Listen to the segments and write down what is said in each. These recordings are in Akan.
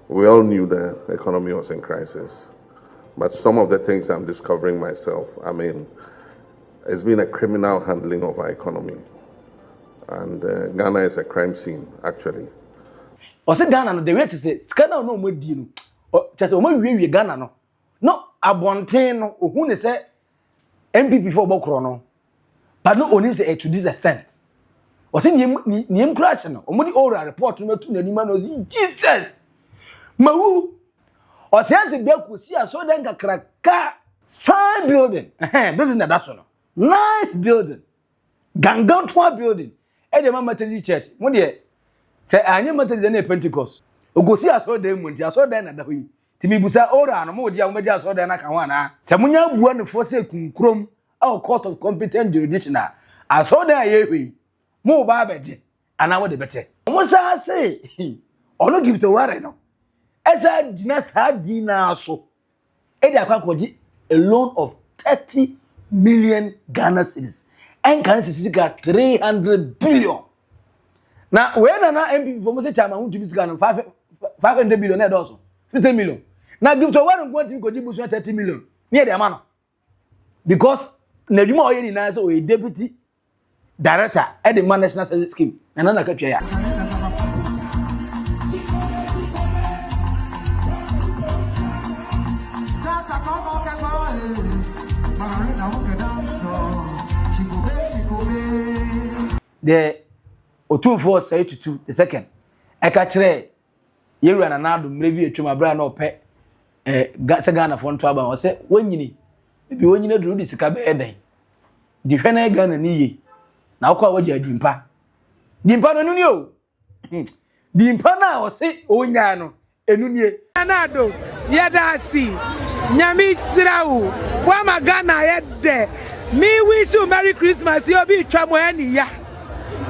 We all knew the economy was in crisis, but some of the things I'm discovering myself, I mean, it's been a criminal handling of our economy. And Ghana is a crime scene, actually. Osei Ghana no the way to say scandal no mo di no. Just o mo wiwe Ghana no. No abonten no ohun ne say MPP for bokro no. But no onim say to this extent. Osei niem crash no. O mo di oral report no tu n'anima no Jesus. Mawu. Osei Assibey Antwi aso den kakraka fine building. Building that so no. Nice building. Gangan twa building. E dey Methodist church. Mo dey say anya Methodist na Pentecost. Ogosi aso den mu nti aso den na da hoyi. Ti mi busa ora no mo dia mo meja aso den na kan ho ana. Se munya bua ne fo se kunkrom a court of competent jurisdiction aso den aye hoyi. Mo ba beje ana wo de beche. Mo sa say ono Gifty Oware no. Esa dina sa dina so. E dey akwakoji a loan of 30 million Ghana cedis. And can see 300 billion. Now, when an MP for Mr. Chama who to be 500 billion also 50 million. Now, Gifty Oware going to contribute 30 million near the amount. Because Nejuma Oyeni Nasa or a deputy director at the National Service Scheme. And another country. The O24 say to the second. I catch re yeru ananado mrebi etwema bra na ope Ghana fo nto aba o say wonyini bi wonyina duru di sika be eden di hwe na Ghana ni ye na akwa waje dimpa no nuni o dimpa na o say onya no enunie anado yedasi nyami sirawu wa magana yede mi wish you Merry Christmas you be twamo ani ya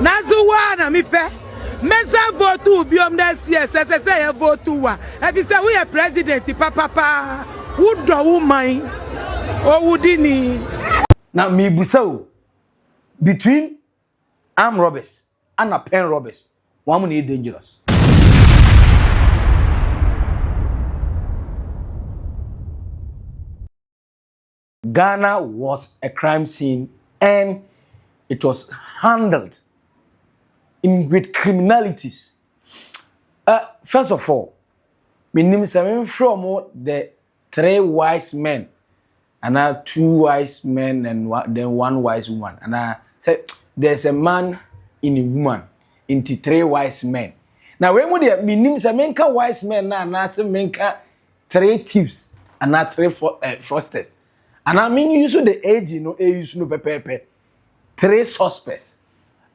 nazuwa na mi pe mesa vote biom this year say vote wa if you say we are president papa who do woman o wudini na mi busa between armed robbers and pen robbers one money dangerous. Ghana was a crime scene and it was handled with criminalities. First of all, my name is from the 3 wise men, and 2 wise men and then 1 wise woman. And I said there's a man in a woman into 3 wise men. Now when we my name is menka wise men na say menka 3 thieves and not 3 fraudsters. And I mean you the age you know use no pepe 3 suspects.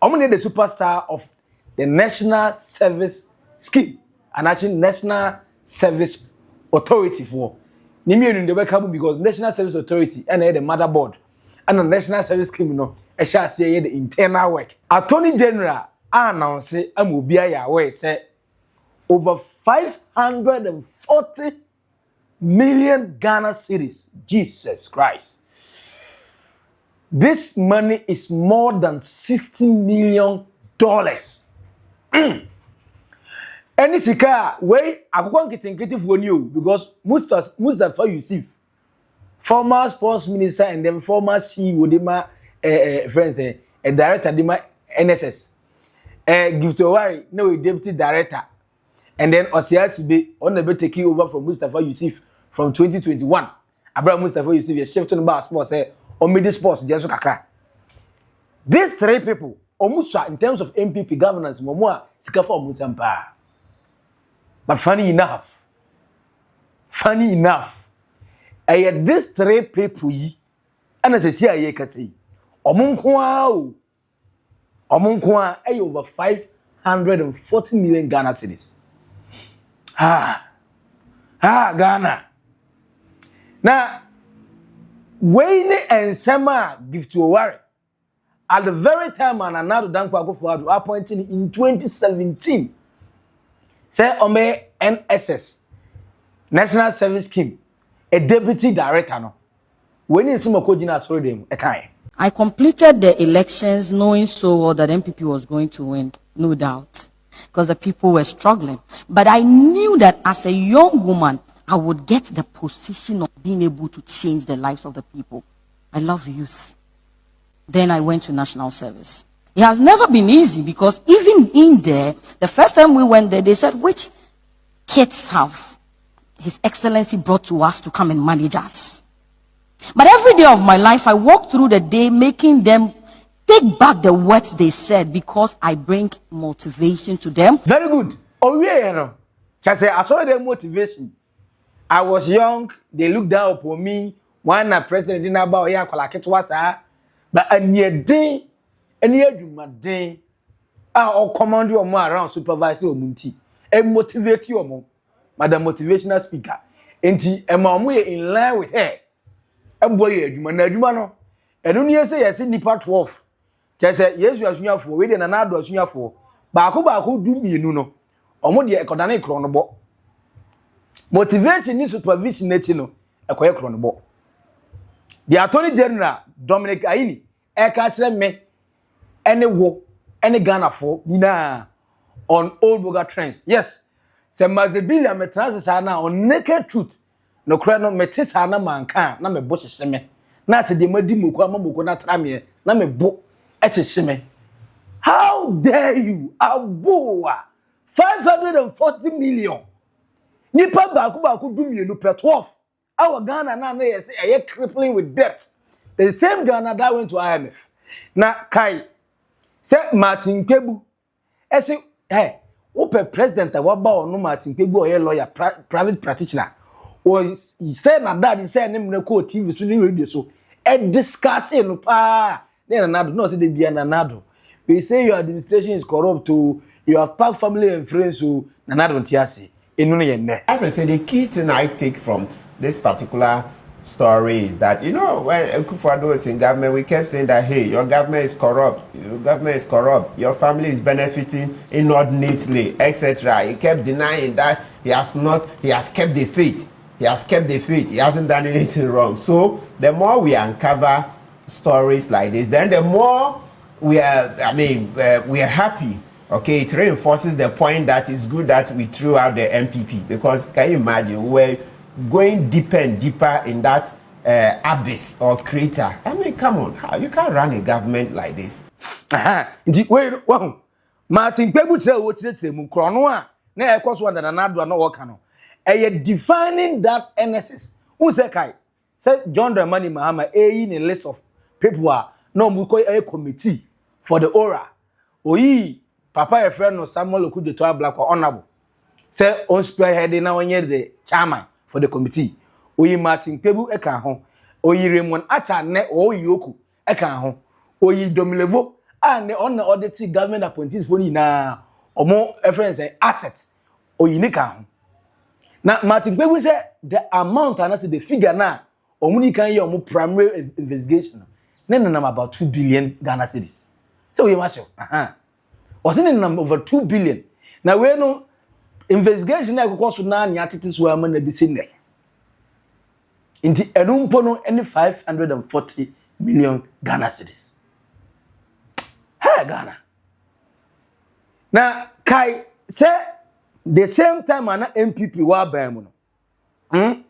I'm the superstar of the National Service Scheme and actually National Service Authority for Nimi in the welcome because National Service Authority and the motherboard and the National Service Scheme you know I shall say the internal work. Attorney General announced Amubia where say over 540 million Ghana cedis. Jesus Christ. This money is more than $60 million. Any sika way akukwan kitinkiti for you because Mustapha Ussif, former sports minister and then former CEO dima friends a director dima NSS. Gifty Oware no a deputy director. And then Osei Assibey on the taking over from Mustapha Ussif from 2021. Abraham Mustapha Ussif is shifting about sports say on media sports just kakra. These 3 people almost in terms of MPP governance momoa sika for musampa. But funny enough, these 3 people yi and as I say aye ka say omunkwa over 540 million Ghana cedis. Ghana. Now, Wayne and Sema Gifty Oware at the very time Ananado Dankwa Akufo-Addo appointed in 2017. Say Ome NSS National Service Scheme a deputy director no. When in Sima Kojina sorry them a time. I completed the elections knowing so well that MPP was going to win, no doubt. because the people were struggling. But I knew that as a young woman, I would get the position of being able to change the lives of the people. I love youth. Then I went to national service. It has never been easy because even in there, the first time we went there, they said, which kids have His Excellency brought to us to come and manage us? But every day of my life, I walk through the day making them take back the words they said because I bring motivation to them. Very good. Oh, yeah, you know. I saw their motivation. I was young, they looked down upon me. One president didn't about here, but a near day, a near you, my day. I'll command you more around supervisor Munti and motivate you more. Madam motivational speaker. Enti emamu in line with her. A boy, you management. And only say, I see Nipa 12. Just say, yes, you are senior for, waiting another senior for. Baku do me, no. Omo de ekodane kronobo. Motivation ni supervision nechi no ekoye kronobo. The Attorney General Dominic Ayine e ka kire me ene wo ene Ghana for nina on old boga trends. Yes. Se mazebilia me transa na on naked truth. No kra no metis ha na manka na me bo hyehyeme. Na se de madi moku amamoko na trame na me bo hyehyeme. How dare you? Aboa 540 million. Nipa baku do mienu per 12. Our Ghana now yes crippling with debt. The same Ghana that went to IMF. Na kai say Martin Kpebu. Say hey, open president waba onu Martin Kpebu or lawyer private practitioner. Or he said na that he said name na ko TV so ni radio so. E discuss no pa. No say dey bia nanado. We say your administration is corrupt to you have packed family and friends who nanado ntiase. As I said, the key thing I take from this particular story is that, you know, when Akufo-Addo was in government, we kept saying that, hey, your government is corrupt, your family is benefiting inordinately, etc. He kept denying that he has kept the faith. He hasn't done anything wrong. So the more we uncover stories like this, then the more we are happy. Okay, it reinforces the point that it's good that we threw out the MPP, because can you imagine we're going deeper and deeper in that abyss or crater. I mean, come on, you can't run a government like this. Wait, wow. Martin Kpebu tell what chire mu krono a na ekoso na nanado na work no. Defining that NSS. Who say kai? Say John Dramani Mahama in a list of people no mu ko a committee for the aura. Oyi Papa your friend no Samuel Okudeto Black or honorable. Say on spearheading now onye the chairman for the committee. Oyi Martin Kpebu eka ho. Oyi Raymond Acha ne oyi Oku eka ho. Oyi Domilevo and on the audit government appointees for na omo friends say asset oyi nika ho. Na Martin Kpebu say the amount and the figure na omuni kan ye omo primary investigation. Na about 2 billion Ghana cedis. So we must was in number over 2 billion. Now we no investigation na kokko so na nya tete so ama na bi sin dey. Inti enumpo no any 540 million Ghana cedis. Hey Ghana. Now kai say the same time ana MPP wa ban mu no.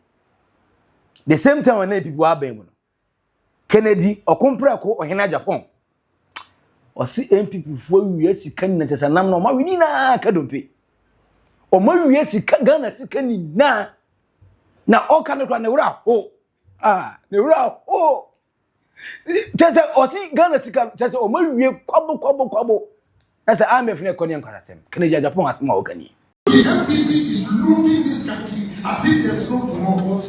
The same time ana MPP wa ban mu no. Kennedy okompre ko ohena Japan. Osi MPP fo wiye sika ni ntesa nam no ma wini na ka dompe o ma wiye sika Ghana sika ni na o ka ne kra ne wura ho ne wura ho tese osi Ghana sika tese o ma wiye kwabo na se amef ne ko ne nkwasasem kene Japan asem a o kani. The MPP is looting this country as if there's no tomorrow.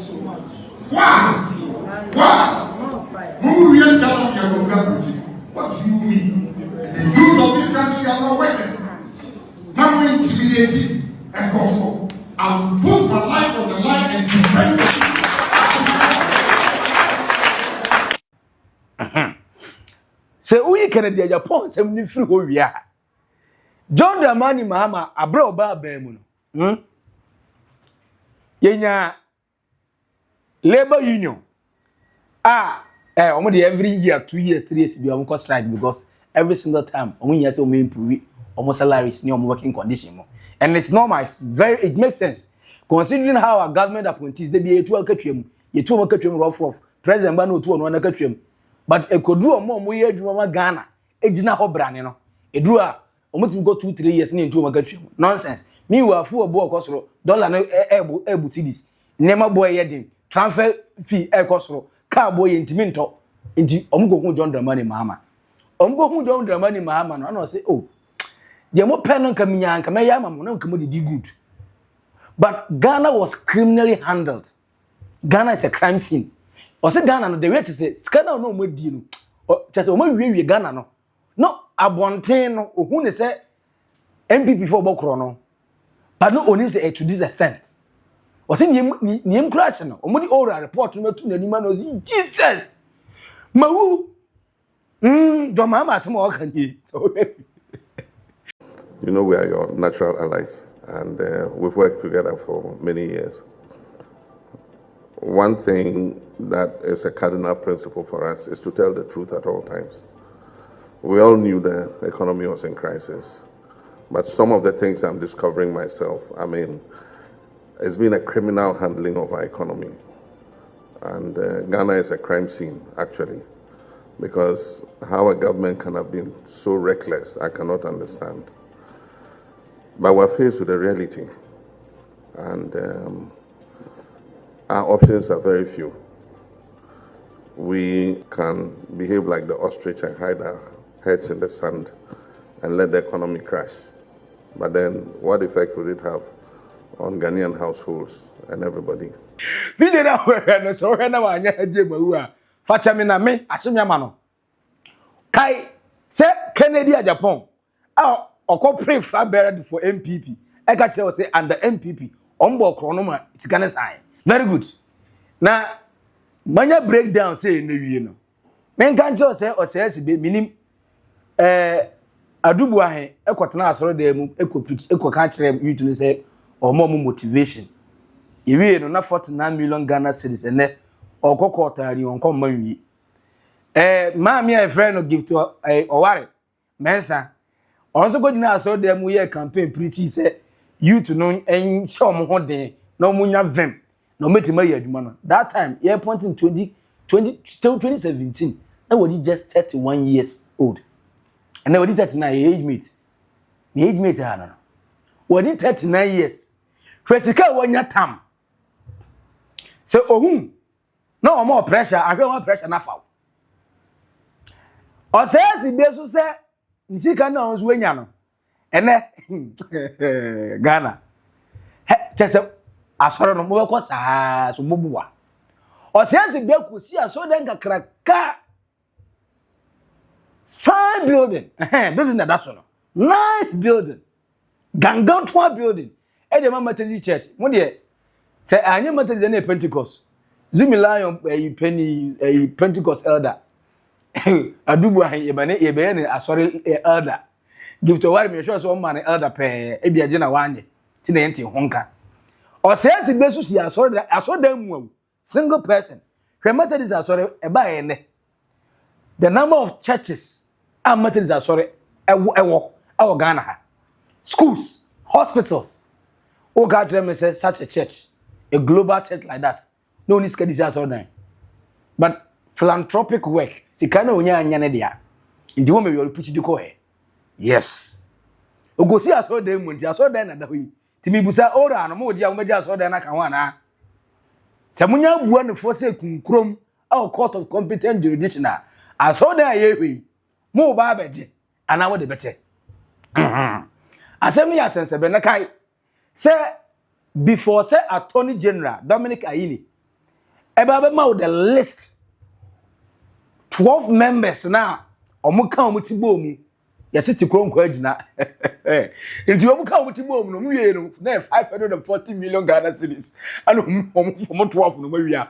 Why? Who really stand up here? What do you mean? The youth of this country are not working. Not more intimidating and control. I will put my life on the line and defend it. Say we Canada Japan say we free ho wia. John Dramani Mahama abra oba ban mu no. Yenya labor union. Every year, 2 years, 3 years, we have strike because every single time, we have to improve almost salaries near working condition. And it's normal, it makes sense. Considering how our government appointees, they be a 2 catrim, a 2 catrim rough of President Bano 2 and 1 catrim. But a could do a more year Drama Ghana, a Gina Hobran, you know. A drew almost go 2-3 years into a catrim. Nonsense. Meanwhile, full boy costro, dollar able cities. Nema boy yedding, transfer fee air costro, car boy intiminto, into Omgo John Dramani Mahama. Omgo John Dramani Mahama, and I say, oh, the more pen on Kamian, Kamayama, no commodity good. But Ghana was criminally handled. Ghana is a crime scene. Or say Ghana, the way to say, Scandal no more deal. Or just a way Ghana no. No, Abontain, who say MPP for Bokrono. But no only say to this extent. Or say name crash no. Omodi ora report no to the man was Jesus. Mawu. Your mama small can you. So you know we are your natural allies. And we've worked together for many years. One thing that is a cardinal principle for us is to tell the truth at all times. We all knew the economy was in crisis, but some of the things I'm discovering myself, I mean, it's been a criminal handling of our economy. And Ghana is a crime scene, actually, because how a government can have been so reckless, I cannot understand. But we're faced with a reality, and our options are very few. We can behave like the ostrich and hide our heads in the sand and let the economy crash. But then what effect would it have on Ghanaian households and everybody? Video that we're so now I never Fachamina me, Ashimyamano. Kai, say Kennedy at Japan. Oh. Or pray flag bearer for MPP. I got you say under MPP. Ombo chronoma is gonna sign. Very good. Now, manya breakdown say no you know. Men can't just say Osei Assibey minim adubu ahe ekotena asoro da mu ekoka kire you to say or more motivation. Iwe no na 49 million Ghana cedis ene okokotari on kom manwi. Maami a friend no Gifty Oware-Mensah. Also go na so dem we campaign preach say youth no en show mo ho den no munya vem no metima ya aduma no that time year point in 2017 I was just 31 years old and I was 39 age mate no was 39 years Fresika wanya tam so ohun no more pressure I feel more pressure na fa Osei Assibey so say Nsika na onzu enya no ene Ghana chese asoro no mo ko saa so bobuwa Osei Assibey kosi aso den kakraka fine building building that so no nice building gangantoa building e de mama Methodist church mo de say anya Methodist na Pentecost Zumilion penny Pentecost elder adubu ahe yebe ne asori elder Gifty Oware-Mensah so man elder pe e bia na wanye ti na yenti honka Osei Assibey so si asori mu single person Methodist asori e ba ene the number of churches are Methodist asori ewo Ghana ha schools hospitals oh God let me say such a church a global church like that no need skedi asori but philanthropic work sikana onya anya ne dia ndi wo me we puchi diko he yes ogosi aso dan mu nti aso dan na da hoyi timi busa ora no mo dia wo meja aso dan na kan ho ana se munya bua ne fo se kunkrom our court of competent jurisdiction aso dan ye hoyi mo ba beje ana wo de bete asem ya sense be na kai se before say attorney general Dominic Ayine eba be ma the list 12 members now omuka omutibo mu yasiti kronko agina nti omuka omutibo mu no mu ye no na 540 million Ghana cedis and from 12 no mawia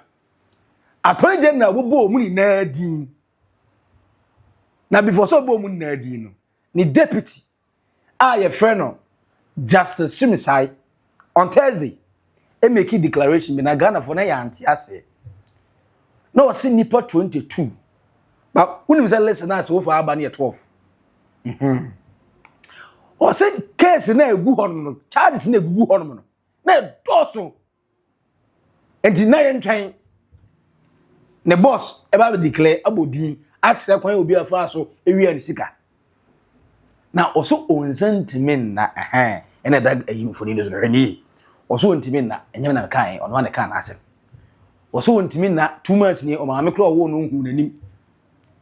attorney general bo mu ni na din na before so bo mu ni na din no ni deputy your friend no Justice Sumisai on Thursday e make a declaration na Ghana for na ya anti ase no see nipa 22 but when you say listen, that's over about 12. Or say case na egu hono charges na egu hono no na doso enti na yentwan ne boss e ba declare abodin atire kwan obi afa so ewi an sika na also onsentimen na ene dag ayimfoni no reni also ontimen na enyem na kan ono na kan asem also ontimen na 2 months ni o ma me kro wo no hu nanim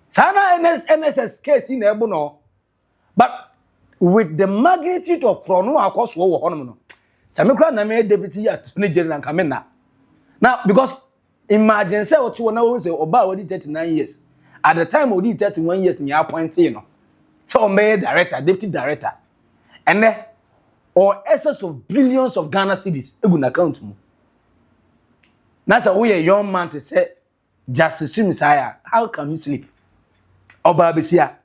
sana NSS case na ebo no but with the magnitude of chrono akoso wo hono no se me kra na me deputy attorney general kamena now because imagine say otu na wo say oba wodi 39 years at the time wodi 31 years ni appointed no so me director deputy director and then or excess of billions of Ghana cedis egu na account mu na say we a young man to say justice Messiah how can you sleep oba besia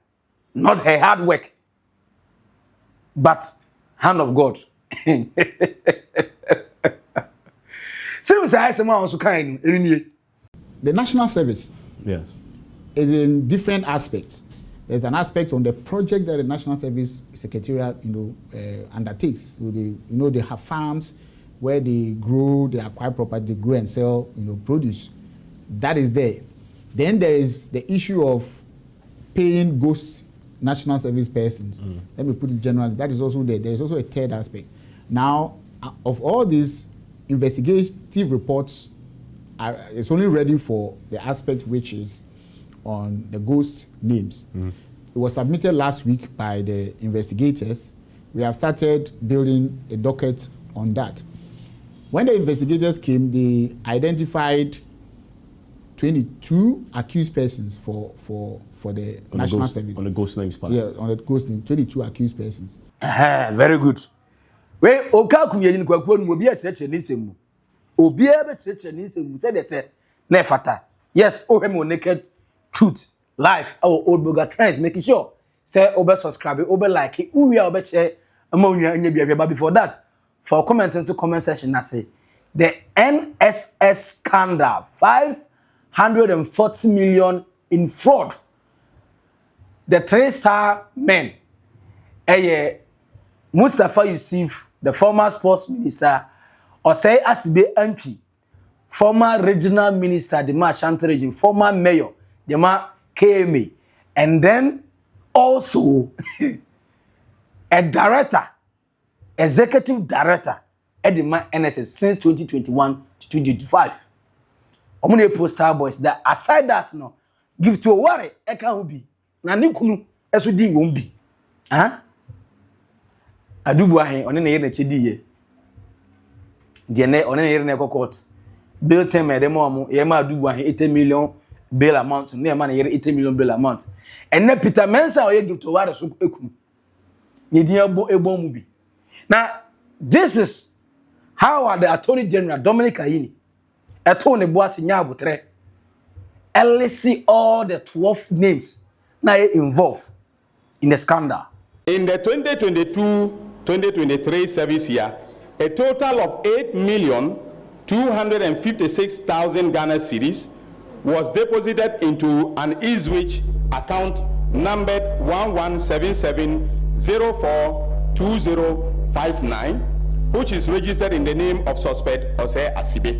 not her hard work but hand of God. The national service, yes, is in different aspects. There's an aspect on the project that the National Service Secretariat, undertakes. So they have farms where they grow, they acquire property, they grow and sell, produce. That is there. Then there is the issue of paying ghost national service persons. Let me put it generally. That is also there. There is also a third aspect. Now, of all these investigative reports, it's only ready for the aspect which is on the ghost names. It was submitted last week by the investigators. We have started building a docket on that. When the investigators came, they identified 22 accused persons for the on national the service. On the ghost names part. Yeah, on the ghost name, 22 accused persons. Very good. We oka kumye ni kwakuo nu obi a cheche ni semu. Obi a be cheche ni semu say they say na fata. Yes, o him naked truth life our old burger trends making sure say obe subscribe, obe like, we are obe share ama unwa anya bia before that. For comment into comment section na say the NSS scandal 540 million in fraud. The 3-star men, Mustapha Ussif, the former sports minister, Osei Assibey Antwi, former regional minister, the Ashanti region, former mayor, the KMA, and then also a director, executive director at the NSS since 2021 to 2025. Omune poster boys that aside that no, Gifty Oware-Mensah can be. Na nikunu esu di wombi adubu ahen one na ye na chedi ye de ne one na ye na court bail term e dem omo ye ma adubu ahen 80 million bail amount na ye ma na ye 80 million bail amount and Peter Mensah o ye Gifty Oware so ekunu ye di ebo mu bi. Now this is how the Attorney General Dominic Ayine eto ne boase nya abotre elisi all the 12 names now involved in the scandal. In the 2022-2023 service year, a total of 8,256,000 Ghana cedis was deposited into an Eastwich account numbered 1177042059, which is registered in the name of suspect Osei Assibey.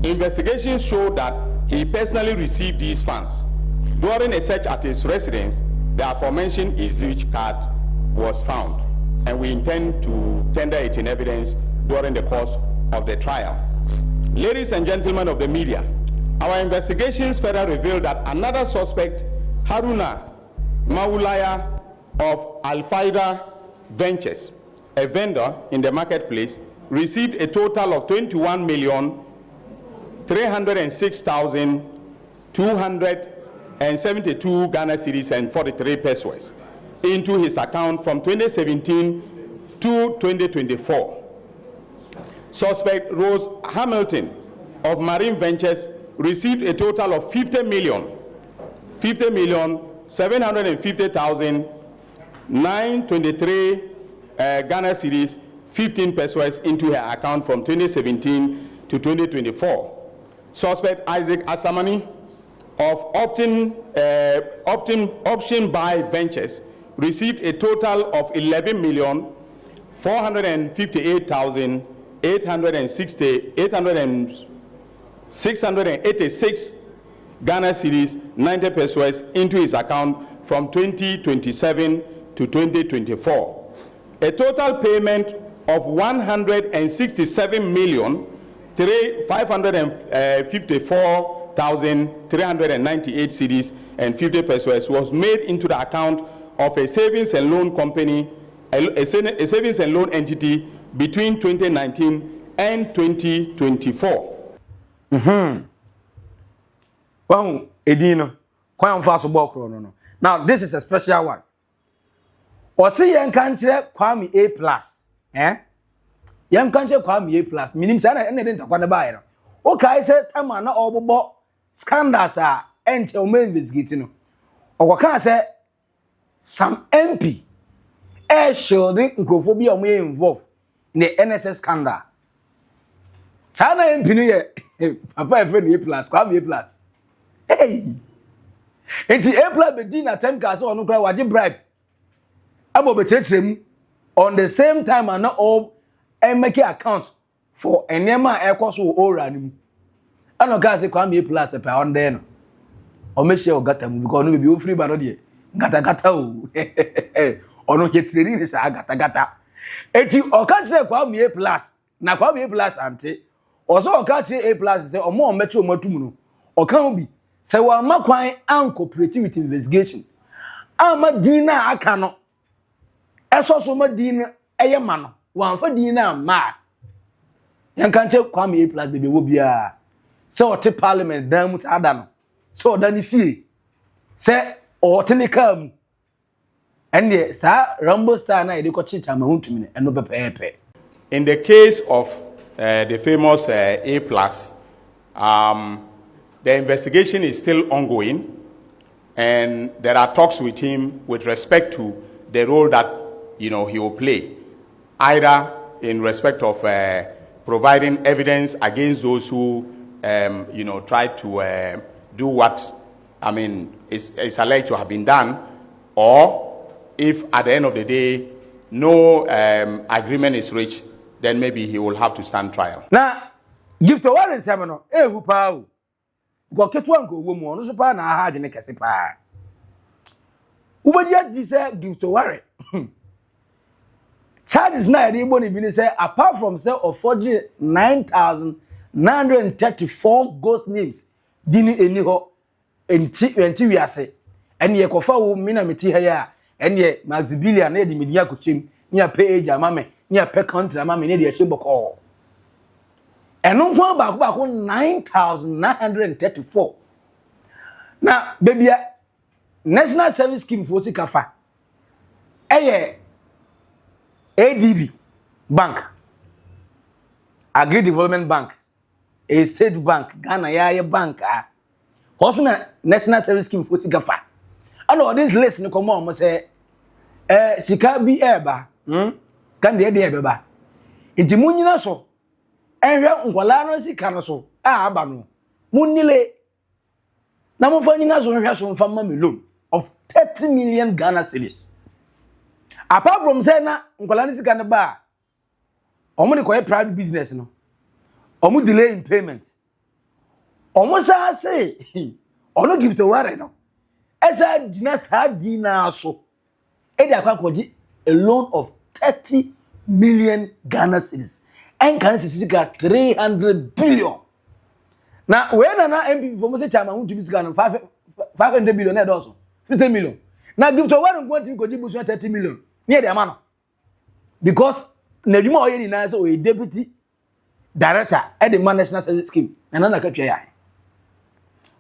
Investigations show that he personally received these funds. During a search at his residence, the aforementioned Eastwich card was found, and we intend to tender it in evidence during the course of the trial. Ladies and gentlemen of the media, our investigations further revealed that another suspect, Haruna Maulaya of Al-Faida Ventures, a vendor in the marketplace, received a total of 21,306,272 Ghana cedis and 43 pesos into his account from 2017 to 2024. Suspect Rose Hamilton of Marine Ventures received a total of 50,750,923 Ghana cedis, 15 pesos into her account from 2017 to 2024. Suspect Isaac Asamani of Option Buy Ventures received a total of 11,458,686 Ghana cedis 90 pesos into his account from 2027 to 2024. A total payment of 167,554,398 cedis and 50 pesos was made into the account of a savings and loan company, a savings and loan entity between 2019 and 2024. Well, Edino, quite fast about no. Now, this is a special one. Osei country Kwame A+. Young country Kwame A+. Minim sana ene didn't akwana ba no. Okay, say tama na obobo scandals are enti o main investigate no. Okwaka say some MP shielding nkrofobia o may involved in the NSS scandal. Sana MP no ye papa e friend A+, Kwame A+. Hey. Enti A+ be din attempt ka say onu kra waje bribe. Abo be tretrem on the same time and not all make account for enema ekoso ora ni mu. Ano ka say Kwame A+ pe on there no. O me share gata mu because no be o free ba no de. Gata o. Ono hetreni ni sa gata. Eti o ka say Kwame A+ na Kwame A+ ante. Oso o ka say A+ say omo o meche o matum no. O ka bi say wa makwan an cooperative with investigation. Ama dina aka no. Eso so ma din eye ma no wan fa din na ma yan kan che Kwame A+ bebe wo bia se o te parliament dan mu sa ada no se o da ni fie se o te ne kam ende sa Rambo Star na ide ko chicha ma huntumi ne eno pepepe. In the case of the famous A+, the investigation is still ongoing, and there are talks with him with respect to the role that he will play, either in respect of providing evidence against those who, try to do what, is alleged to have been done, or if at the end of the day no agreement is reached, then maybe he will have to stand trial. Now, Gifty Oware-Mensah no, hu pa o. Go ketu anko wo mu no so pa na ha adwene kese pa. Ubadia di say Gifty Oware. Charges na dey boni bi say apart from say of forging 9,934 ghost names dini eni ho enti wiase ene ye kofa wo mina meti ha ya ene ye mazibilia na de media kochim ni a page amame ni a pe country amame ne de hye boko eno nko ba ko 9,934 na bebia National Service Scheme for Sikafa eye ADB Bank, Agri Development Bank, a State Bank, Ghana Yaya Bank, also National Service Scheme for Sikafa. I know this list no come on, say, Sika be eba, scan the eba. Inti munina so, Herh Ghana Sika so, abano, munile. Namufanina so Herh so family loan of 30 million Ghana cedis. Apart from saying na nkwala ni sika ne ba omo de koye private business no omo delay in payment omo sa say ono Gifty Oware no esa dina sa dina so e de akwa koji a loan of 30 million Ghana cedis en kan sika 300 billion na we na MP for mo say chama hu tumi sika no 500 billion na doso 50 million na Gifty Oware nkwon timi koji busu 30 million near the man because Nejuma Oyeni na so a deputy director at the National Service Scheme and na katwa ya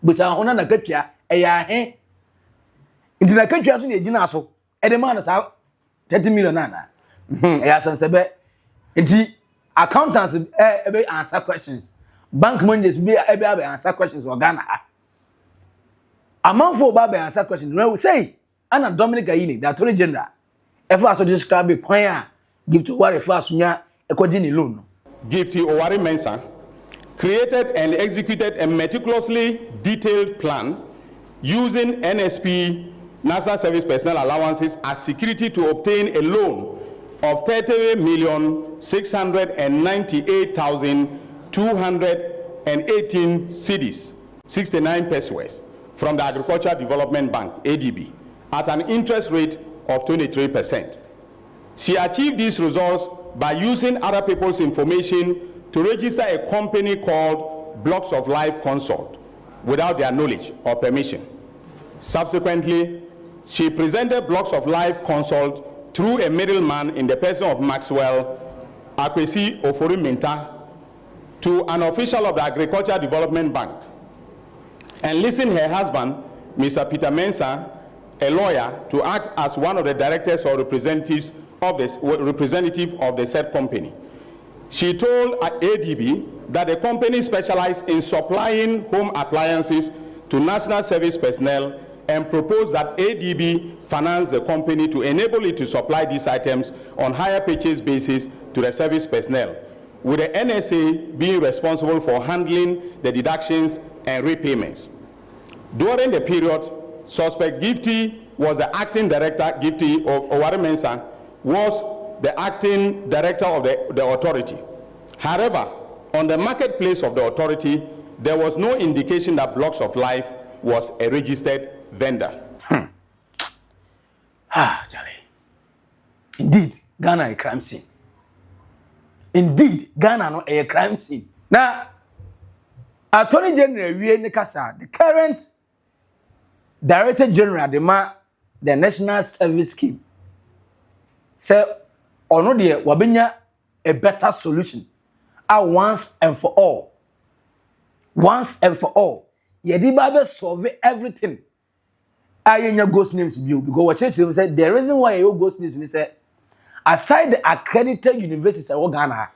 but ahona na katwa ya he ndi na katwa so na ejina so e the man sa 30 million na ya sansebe nti accountants be answer questions bank managers be answer questions for Ghana among for be answer questions no say ana Dominic Ayine the Attorney General ever also describe a plan Gifty Oware first nya ekodi loan. Gifty Oware-Mensah created and executed a meticulously detailed plan using NSP national service personnel allowances as security to obtain a loan of 30,698,218 cedis, 69 pesos, from the Agricultural Development Bank, ADB, at an interest rate of 23%. She achieved these results by using other people's information to register a company called Blocks of Life Consult without their knowledge or permission. Subsequently, she presented Blocks of Life Consult through a middleman in the person of Maxwell Akwesi Ofori-Mintah to an official of the Agricultural Development Bank, and enlisting her husband, Mr. Peter Mensah, a lawyer, to act as one of the directors or representative of the said company. She told ADB that the company specialized in supplying home appliances to national service personnel and proposed that ADB finance the company to enable it to supply these items on hire purchase basis to the service personnel, with the NSA being responsible for handling the deductions and repayments. During the period, suspect Gifty was the acting director, Gifty Oware-Mensah was the acting director of the authority. However, on the marketplace of the authority, there was no indication that Blocks of Life was a registered vendor. Charlie. Indeed, Ghana a crime scene. Indeed, Ghana no a crime scene. Now, Attorney General the current Director General the National Service Scheme, say, ono de wabenya a better solution. Once and for all. Once and for all. Yedi babe solve everything. Ayenya ghost names view because what church said the reason why you ghost names say aside the accredited universities in Ghana,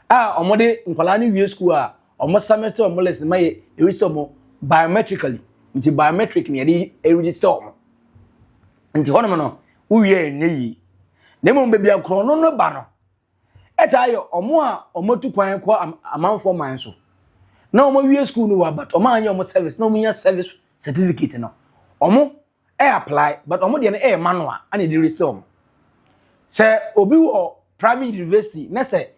omode nkwalani wie school omo summit omo lesson may register biometrically. Nti biometric ni yedi register omo. Nti hono no uwie enye yi. Nemo bebi akro no ba no. Eta ayo omo tu kwan kwa amanfo man so. Na omo wie school no wa but omo anya omo service na omo nya service certificate no. Omo apply but omo de na manual and the register omo. Say obi wo private university na say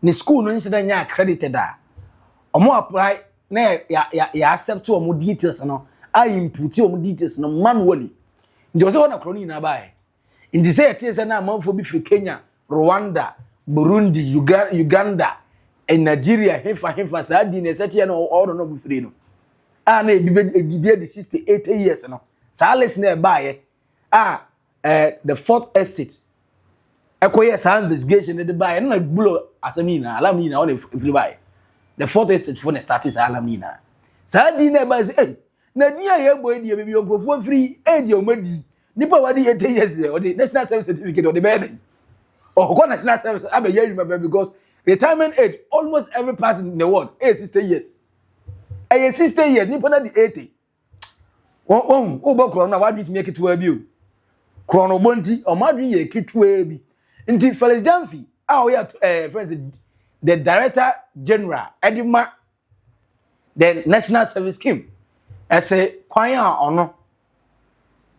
ni school no nse nya accredited a. Omo apply na ya accept omo details no. I input omo details no manually. Ndio se wona kro ni na bae. Indi say it is na amanfo bi fi Kenya, Rwanda, Burundi, Uganda, and Nigeria, Hefa, Sadi, and such an order no free. No. Na the 68 years. No. Salis nearby. The fourth estate. Acquire some investigation at the buy, and not blow as a mina, alamina, on every buy. The fourth estate for the status alamina. Sadi nearby say, Nadia, boy, dear, you go for free, age your money. Nipa wadi 8 years or the national service certificate or the bed. Or what national service? I may remember because retirement age almost every part in the world is 60 years. A 60 years, nipa na the 80. Corona, why did you make it to a view? Chrono Bonti or Madri ye kit to a b. Indeed, Felix Jamfi, friends, the Director General, Edima, the National Service Scheme, as a choir honor.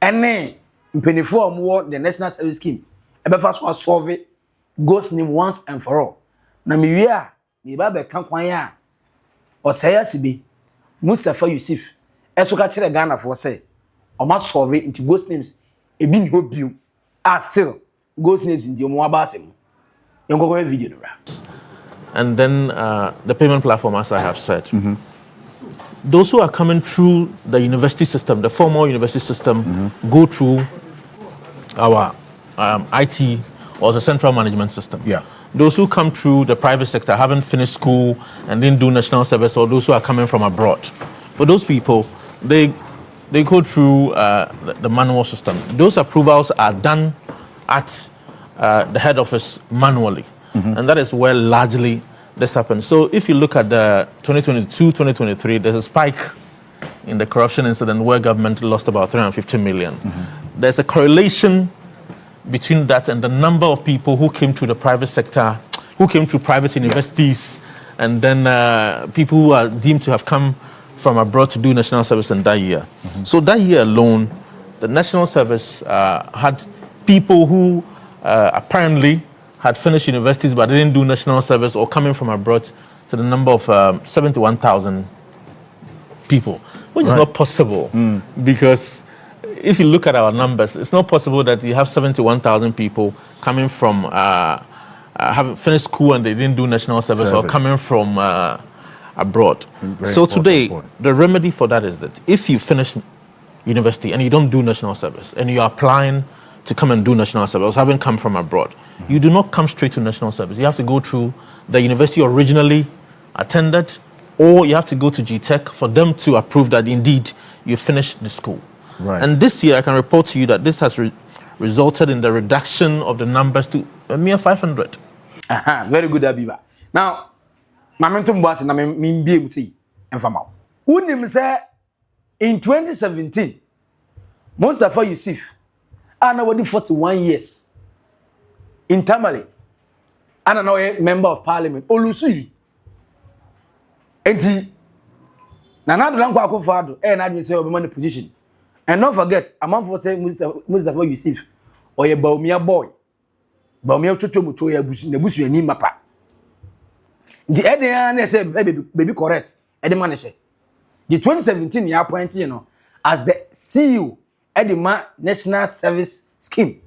And then, in more the National Service Scheme. Ebe first was solve it, ghost name once and for all. Na mi wia, mi ba be kan kwan ya. Osei Assibey, Mustapha Ussif, eso ka kire Ghana for say, o ma solve it into ghost names e bi no biu. Still ghost names in the omo abasem. You go go video no. And then the payment platform, as I have said. Those who are coming through the university system, the formal university system, go through our IT or the central management system. Yeah. Those who come through the private sector, haven't finished school and didn't do national service, or those who are coming from abroad. For those people, they go through the manual system. Those approvals are done at the head office manually. And that is where largely this happened. So if you look at the 2022-2023, there's a spike in the corruption incident where government lost about 350 million. There's a correlation between that and the number of people who came to the private sector, who came to private universities, and then people who are deemed to have come from abroad to do national service in that year. So that year alone, the national service had people who apparently had finished universities but didn't do national service or coming from abroad to the number of 71,000 people, which is not possible because if you look at our numbers, it's not possible that you have 71,000 people coming from having finished school and they didn't do national service. Or coming from abroad. So today, the remedy for that is that if you finish university and you don't do national service and you're applying to come and do national service, having come from abroad, you do not come straight to national service. You have to go through the university originally attended, or you have to go to GTech for them to approve that indeed you finished the school. Right. And this year, I can report to you that this has resulted in the reduction of the numbers to a mere 500. Very good, Abiba. Now, Momentum was na me say enfama. Unim say in 2017, Mustapha Ussif, ana wadi 41 years. In Tamale, ana now a member of parliament. Olusuyi. Enti, Nana Lankwa Akufo-Addo, na admin say obi position. And don't forget, a man for say Mustapha Ussif, or a Baumia boy. Baumia chocho mucho ya busu ni mapa. The Edian said, baby correct. Edman said, the 2017 year appointed, you know, as the CEO Edema National Service Scheme.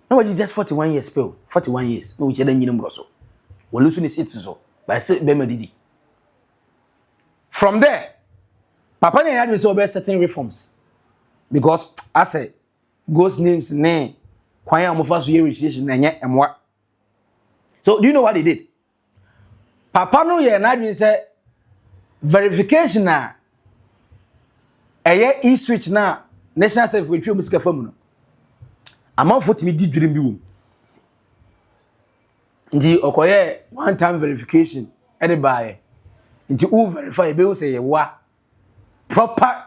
Nobody just 41 years, Bill. 41 years. No, which I didn't know. We're losing it so. By say Bemedidi. From there, Papa had to say certain reforms. Because I say, ghost names, name, Kwaya Mofasu year registration, and what. So do you know what they did? Papa no ye na dwen say verification na eye e-switch na national service we twa musika famu no. Amanfo timi di dwirim bi wom. Ndi okoye one time verification e de baaye. Nti u verify be wo say ye wa proper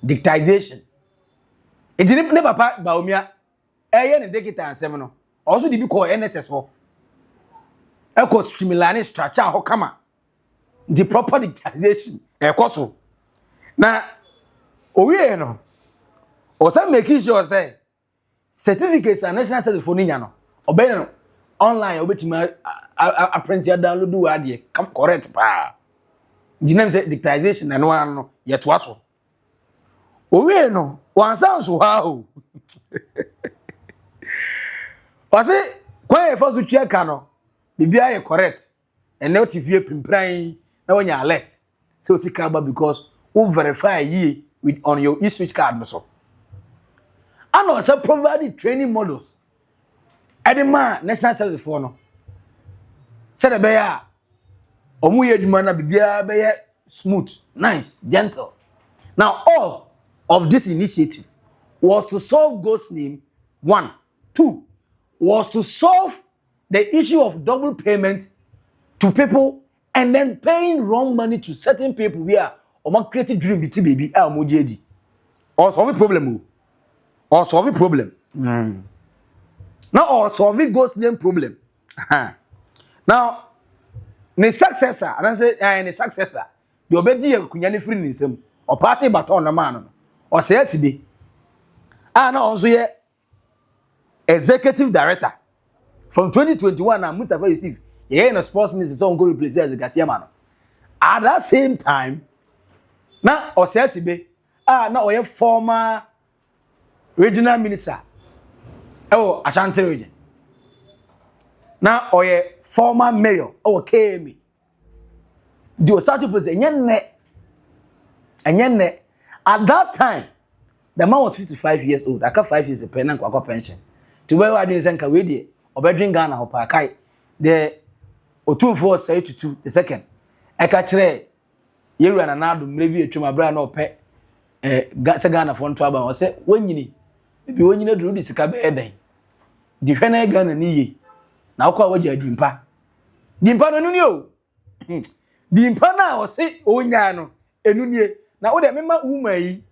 digitization. Nti ne papa ba omia eye ne digital ansem no. Also di bi call NSS ho. Echo streamline structure ho kama the proper digitization so na owie no o say make sure say certificates and national service for ninya no obey no online obetima print ya download do ade correct pa the name say digitization na no one no yet so owie no wan sound so ha o o say kwa e for so check no Bibia is correct. And now if you pimpran, now when you alert, so sikaba because we verify ye with on your e-switch card so. And also provide training models. Edema national service for no. Said a bear. Omuye jumana bibia be smooth, nice, gentle. Now all of this initiative was to solve ghost name 1, 2 was to solve the issue of double payment to people and then paying wrong money to certain people where or creative dream biti baby mojedi. Or solve a problem. Or solve a problem. Now or solve it ghost name problem. Now the successor, and I say the successor, the obedi kunyani free nisem or pass a baton na man or say Assibey. Now also here executive director. From 2021, Mustapha Ussif, in a sports minister, so go replace as a Garcia man. At that same time, now Osei Assibey, now we have former regional minister, Ashanti region. Now we have former mayor, KME. The start to present, and at that time, the man was 55 years old. I got 5 years of pension. To where I didn't send Kawedi. Herh Ghana ho pa kai the otumfo say tutu the second e ka kire yeru ananado mrebi etwuma bra na ope se Ghana fo nto aba o se wonyini bi wonyina duru di sika be eden di hwe na Ghana ni ye na akwa waje dimpa no nuni o dimpa na o se onya no enuni na wo de mema woman yi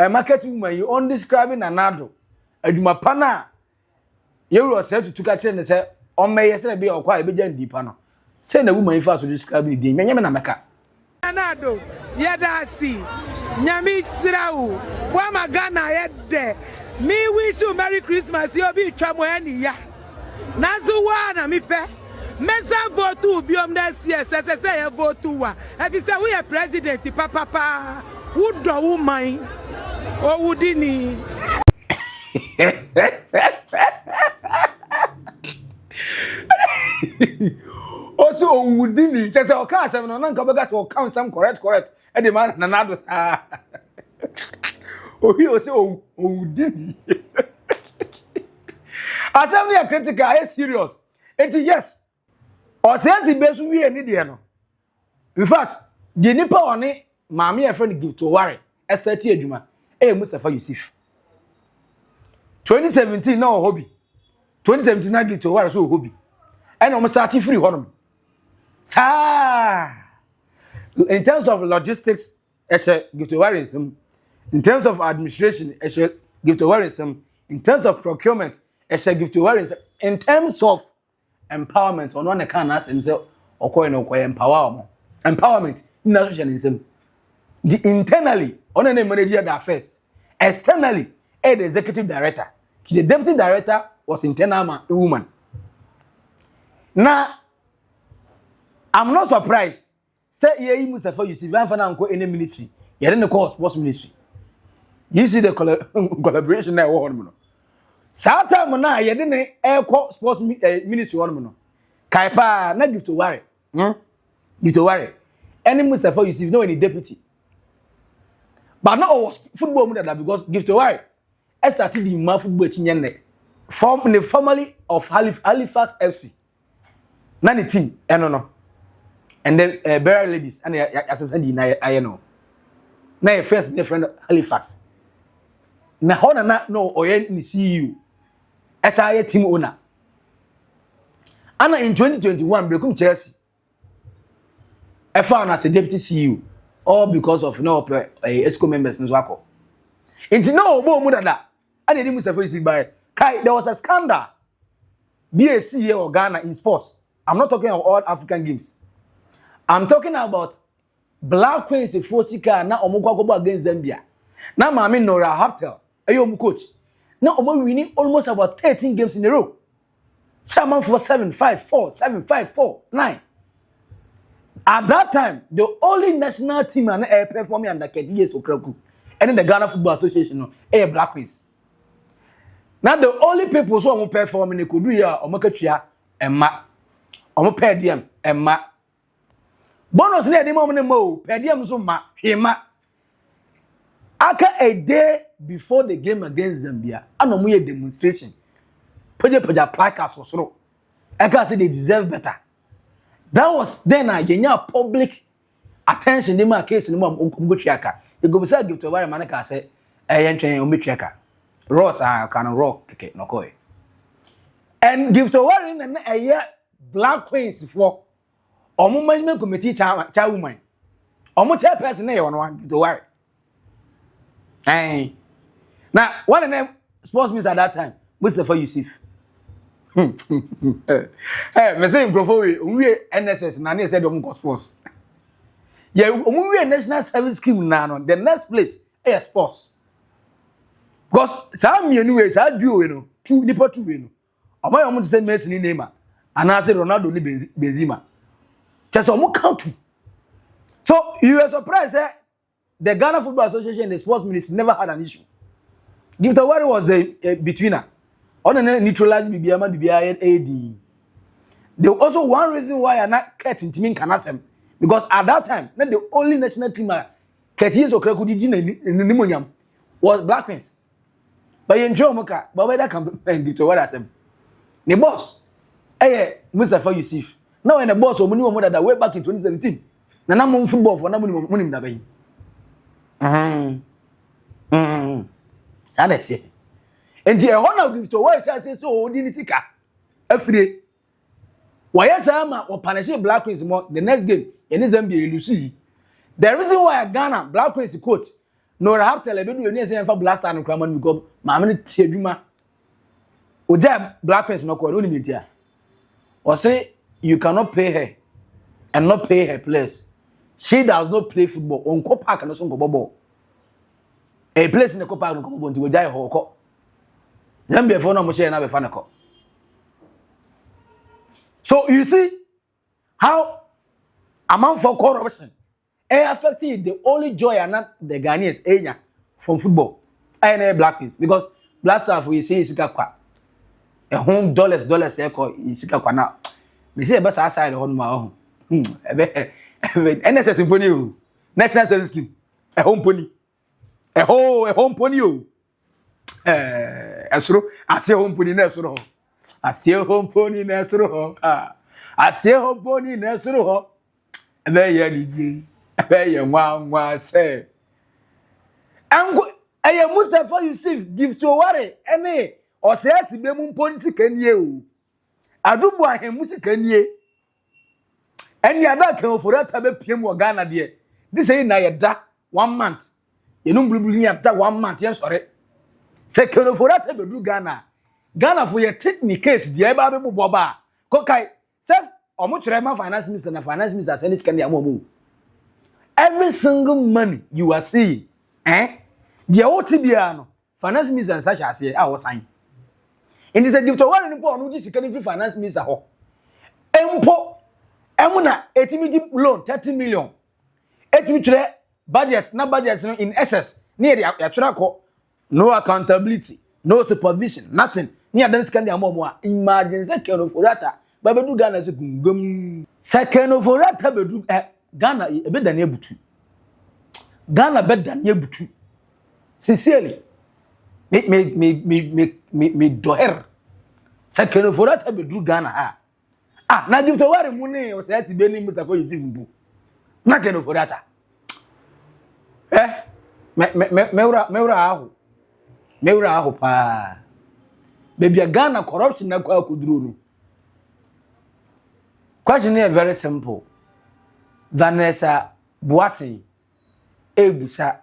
market woman yi on describing anado adwuma pa na you said to catch and say, on may say be or quite a bit deeper. Say the woman if I should describe the name, Namaka. Nanado, Yadasi, Nyami Srau, Wamagana Yede, me wish you Merry Christmas, you'll be Chamoani ya. Nazuwana, mi pe. Mesa vote to be on this year, say vote to wa. If you say we are president, papa, would do woman or would he? Also, wouldn't just our cast and Uncle Bagas will count some correct, and the man and another. Oh, he also, wouldn't as I'm a critical, I serious. It is yes. Osei Assibey Antwi. In fact, the nipa on it, Mahama friend Gifty Oware-Mensah, Mustapha Ussif. 2017 no hobby. 2017 na Gifty Oware so hobby. And almost starting free honum. In terms of logistics, Gifty Oware-Mensah. In terms of administration, Gifty Oware-Mensah. In terms of procurement, Gifty Oware-Mensah. In terms of empowerment, on one can ask himself, empowerment, in association. The internally, on a manager affairs, externally, the executive director. The deputy director was internal woman. Now, I'm not surprised. Say, yeah, Mustapha Ussif, I'm for any ministry. You're in the core sports ministry. You see the collaboration there. Southern Mona, you didn't air sports ministry one mono. Kaipa, not Gifty Oware. Gifty Oware. Any Mustapha Ussif, no any deputy. But not all football because Gifty Oware started the football team formerly of Halifax FC. Nani team, no. And then Bear ladies and assistant I know. Now first my friend Halifax. Na hona na no oye ni CEO. SIA team owner. And in 2021 Brekum Chelsea. I found as a deputy CEO. All because of no ESCO members nzwako. Inti no obo mu dada. And they Mustapha Ussif by Kai, there was a scandal. BAC here or Ghana in sports. I'm not talking about all African games. I'm talking about Black Queens in Fosika na omukwa against Zambia. Now Mami Nora Haftel, ayo coach. Now omo winning almost about 13 games in a row. Chairman for 7-5-4, 7-5-4, 9. At that time, the only national team and performing under KDS Okraku, and then the Ghana Football Association, Black Queens. Now the only people who are performing could do here or Makatria and Ma or per diem and Ma. Bonus near the moment mo, per diem so ma, hima. Aka a day before the game against Zambia, and a demonstration. Paja placards or so. Aka said they deserve better. That was then a public attention in my case in the Mumbuchiaka. You go beside Gifty Oware-Mensah say, I enter Umichaka. Ross are kind of rock, no koi. And Gifty Oware and a year Black Queens for Omo management committee chairwoman. Omo chairperson there on one Gifty Oware. Hey. Now, one of them sports minister at that time, Mustapha Ussif. Hey, me say we NSS na said sports. Yeah, we national service scheme now. The next place is sports. Because some anyway, some duo two nipa two Omo you say Messi ni Neymar, and I say Ronaldo ni Benzema. Just omo count. So you were surprised the Ghana Football Association and the sports ministry never had an issue. Gifty Oware was the betweener. On the neutralized BBI. There was also one reason why I not kept in Timin Kanasem. Because at that time, not the only national team Ketis or Krakudijin in Nimonium was Black Queens. But in Jomoka, but where that can be to what I said. The boss, Mustapha Ussif. Now, and the boss of minimum that way back in 2017. Nana Mon football for Namunim Dabe. That's it. And the honor Gifty Oware say so Dinisika. Every why Sama or punish Black Queens more the next game in Zambia you see. The reason why Ghana Black Queens coach nor have television near say for blast and cramming because Mamma Teduma Oja Black Queens no call only or say you cannot pay her and not pay her place. She does not play football. On co park and also go ball. A place in the co park and go to Jai Hoko. Zambia for no Moshe and Abe Fanako. So you see how amount for corruption affecting the only joy and not the Ghanaians area from football. I black is because black staff we see is a home dollars echo is now. We say best outside on my own. NSS Symphony, National Service Scheme, a home pony, a home pony. I see home pony Nesro. I see home pony Nesro. I see home pony Nesro. Very young say. And I Mustapha Ussif Gifty Oware-Mensah Osei Assibey Antwi kenye o. Adubu ahem musi kenye. Eni ada kan for that be piem wo Ghana de. This say na yeda 1 month. Ye no blublu ni yeda 1 month ye sore. Se kan for that be du Ghana. Ghana for your technique case de e ba be bobo ba. Ko kai se omo tire ma finance minister na finance minister say this can amomo. Every single money you are seeing, the OTBA no finance minister and such as I was sign. And this is Gifty Oware-Mensah no this can finance minister ho. Empo emuna etimi loan 30 million. Etimi tire budget na budget no in excess. Near the yatira no accountability, no supervision, nothing. Near dance can amomo. Imagine second of that. Babedu Ghana se gungum. Second of that bedu Ghana better than Yebutu. Ghana better than Yebutu. Sincerely, me doher. Second for that be do Ghana na Gifty Oware-Mensah Osei Assibey Mustapha Ussif mbu. Na keno for that. Meura aho pa. Baby Ghana corruption na kwa kuduru no. Question is very simple. Vanessa Boateng Ebusa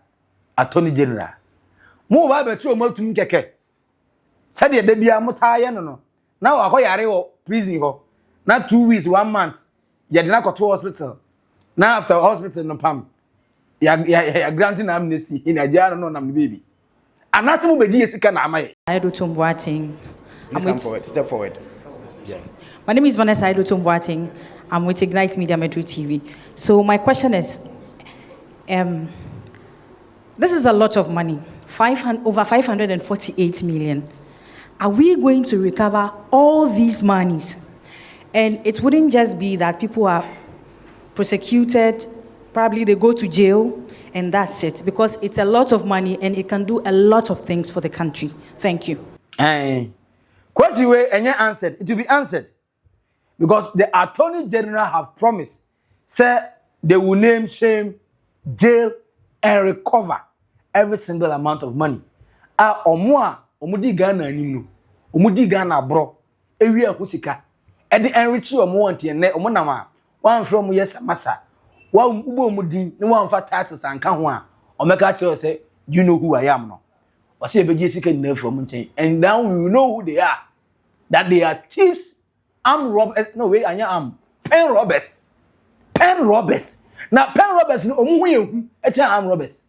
Attorney General. Mo ba betu o matum keke. Said de bia mutaye no. Now akoyare wo prison ho. Na 2 weeks 1 month. Ya de na to hospital. Now after hospital no pam. Ya granting amnesty in Nigeria no na me baby. Anase mo beji yesika na amaye. Boateng. Step forward. Yeah. My name is Vanessa Boateng. I'm with Ignite Media Metro TV. So my question is, this is a lot of money, over 548 million. Are we going to recover all these monies? And it wouldn't just be that people are prosecuted, probably they go to jail, and that's it. Because it's a lot of money and it can do a lot of things for the country. Thank you. Question way and answered. It will be answered. Because the Attorney General have promised, say they will name, shame, jail, and recover every single amount of money. Omudi Ghana nimno, omudi Ghana bro, area husika, and the enrich you omonti and omonama, one from yes massa, one ubo mudi, no one for taxes and kanwa, or make a say, you know who I am no. Or say a Jessica nerve from Monte, and now we will know who they are, that they are thieves. Armed robbers, no way, I am pen robbers. Pen robbers. Now, pen robbers, no, armed robbers.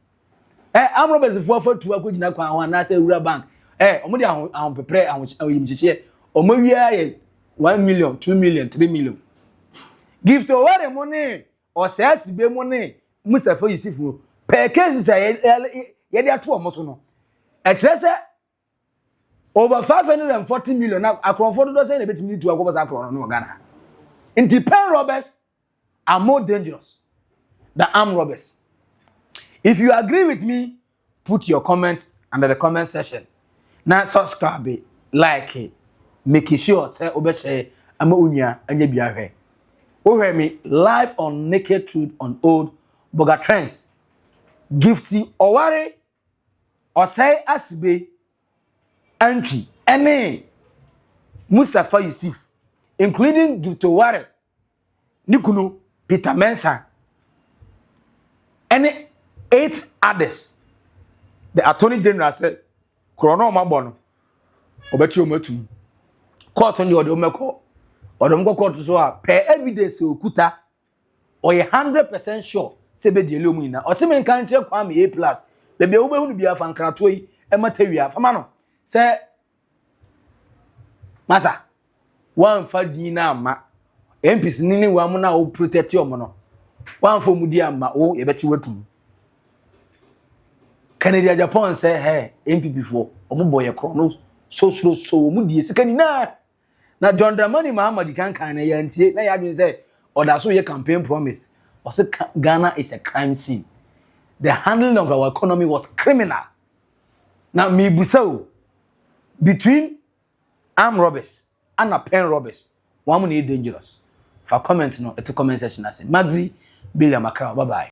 Armed robbers, if for 2 good na kwa na say Ura bank. Omudi am prepare am yimchiche. Omowie 1 million, 2 million, 3 million. Gifty Oware-Mensah Osei Assibey money, Mustapha Ussif no. Per case say ye dey ato omo so no. Over 540 million now. Akronfo do say na betimi to akobasa akron no Ghana. Inti pen robbers are more dangerous than armed robbers. If you agree with me, put your comments under the comment section. Now subscribe, like it, make sure say obese ama unya anya biahwe. Hear me live on Naked Truth on Old Boga Trends. Gifty Oware Osei Assibey Antwi ene Mustapha Ussif, including Gifty Oware, Nikuno, Peter Mensah, and 8 others. The Attorney General said, Corona Mabono, Obetio Metum, court on the Odomeko, Odomgo court so per evidence okuta, or 100% sure say be de lomu ina o se men kan kire kwa me A+ bebe wo be hu bia fa nkrato yi e matawia fama no say masa wan fa dina ma MPs nini wa mu na o protect your no wan fa mu di amma o ye beti watum Canada Japan say hey MPP for omo boy kro no so mu die sika ni na John Dramani Mahama di kan na ya ntie na ya dwen say oda so ye campaign promise was Ghana is a crime scene. The handling of our economy was criminal. Now me busao between armed robbers and pen robbers one money dangerous. For comment no to comment section as Maxi Billiam Account. Bye bye.